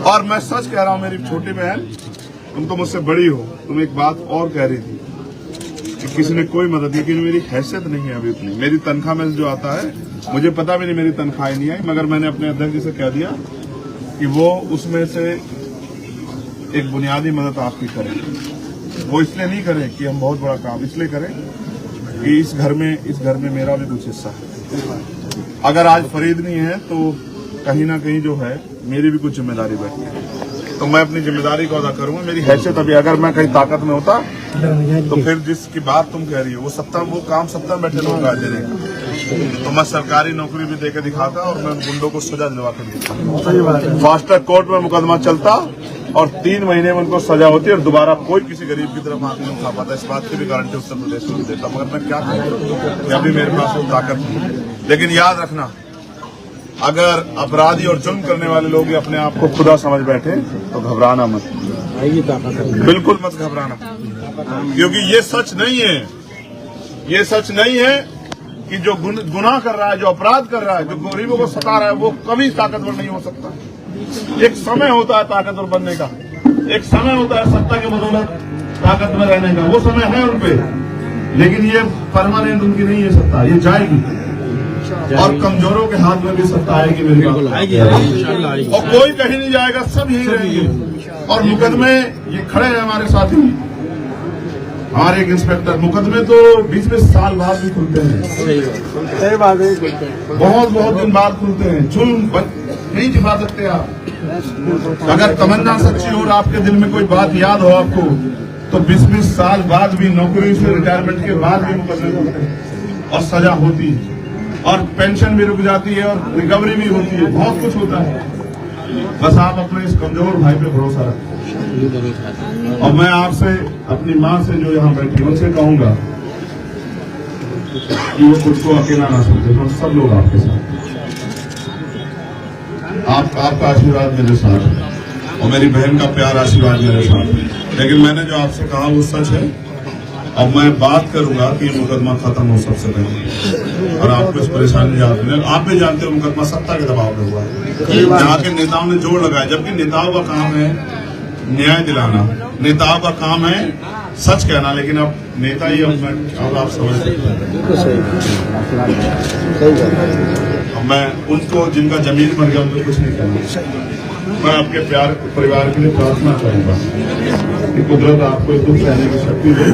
और मैं सच कह रहा हूँ, मेरी छोटी बहन, तुम तो मुझसे बड़ी हो, तुम एक बात और कह रही थी कि किसी ने कोई मदद, लेकिन मेरी हैसियत नहीं है अभी उतनी। मेरी तनख्वाह में जो आता है, मुझे पता भी नहीं मेरी तनख्वाह नहीं आई, मगर मैंने अपने अध्यक्ष जी से कह दिया कि वो उसमें से एक बुनियादी मदद आपकी करें। वो इसलिए नहीं करें कि हम बहुत बड़ा काम, इसलिए करें कि इस घर में मेरा भी कुछ हिस्सा है। अगर आज फरीद नहीं है तो कहीं ना कहीं जो है मेरी भी कुछ जिम्मेदारी बैठी है, तो मैं अपनी जिम्मेदारी को अदा करूंगा। मेरी हैसियत अभी, अगर मैं कहीं ताकत में होता तो फिर जिसकी बात तुम कह रही हो वो काम सत्ता में बैठे लोग देने का, तो मैं सरकारी नौकरी भी देकर दिखाता और मैं गुंडों को सजा दिलवा कर दिखाता। फास्ट ट्रैक कोर्ट में मुकदमा चलता और 3 महीने में उनको सजा होती और दोबारा कोई किसी गरीब की तरफ हाथ नहीं उठा पाता। इस बात की भी गारंटी उत्तर प्रदेश को देता, मगर मैं क्या करूँ, अभी मेरे पास वो ताकत नहीं। लेकिन याद रखना, अगर अपराधी और जुर्म करने वाले लोग अपने आप को खुदा समझ बैठे तो घबराना मत, बिल्कुल मत घबराना, क्योंकि ये सच नहीं है, ये सच नहीं है कि जो गुनाह कर रहा है, जो अपराध कर रहा है, जो गरीबों को सता रहा है, वो कभी ताकतवर नहीं हो सकता। एक समय होता है ताकतवर बनने का, एक समय होता है सत्ता के बदौलत ताकत में रहने का, वो समय है उन पे, लेकिन ये परमानेंट उनकी नहीं है सत्ता, ये जाएगी और कमजोरों के हाथ में भी सत्ता आएगी, मेरी बात आएगी, और कोई कहीं नहीं जाएगा, सब यही रहेंगे। और मुकदमे ये खड़े हैं हमारे साथी, हमारे एक इंस्पेक्टर, मुकदमे तो 20-20 साल बाद भी खुलते हैं, बहुत दिन बाद खुलते हैं। जुल्म नहीं छिपा सकते आप। अगर तमन्ना सच्ची हो और आपके दिल में कोई बात याद हो आपको, तो 20-20 साल बाद भी, नौकरी से रिटायरमेंट के बाद भी मुकदमे खुलते हैं और सजा होती है, और पेंशन भी रुक जाती है, और रिकवरी भी होती है, बहुत कुछ होता है। बस आप अपने इस कमजोर भाई पे भरोसा रखें। और मैं आपसे, अपनी माँ से जो यहाँ बैठी, उनसे कहूंगा कि वो खुद को अकेला ना समझे, हम सब लोग आपके साथ, आपका आशीर्वाद मेरे साथ है और मेरी बहन का प्यार आशीर्वाद मेरे साथ है। लेकिन मैंने जो आपसे कहा वो सच है, अब मैं बात करूंगा कि ये मुकदमा खत्म हो सबसे पहले, और आपको इस परेशानी जानते, आप भी जानते हो मुकदमा सत्ता के दबाव में हुआ है, जहाँ के नेताओं ने जोर लगाया, जबकि नेताओं का काम है न्याय दिलाना, नेताओं का काम है सच कहना, लेकिन अब नेता ही अब आप समझ सकते, मैं उनको जिनका जमीन पर गया उनको कुछ नहीं कहना। मैं आपके प्यार परिवार के लिए प्रार्थना करूंगा कि कुदरत आपको दुख सहने की शक्ति दे।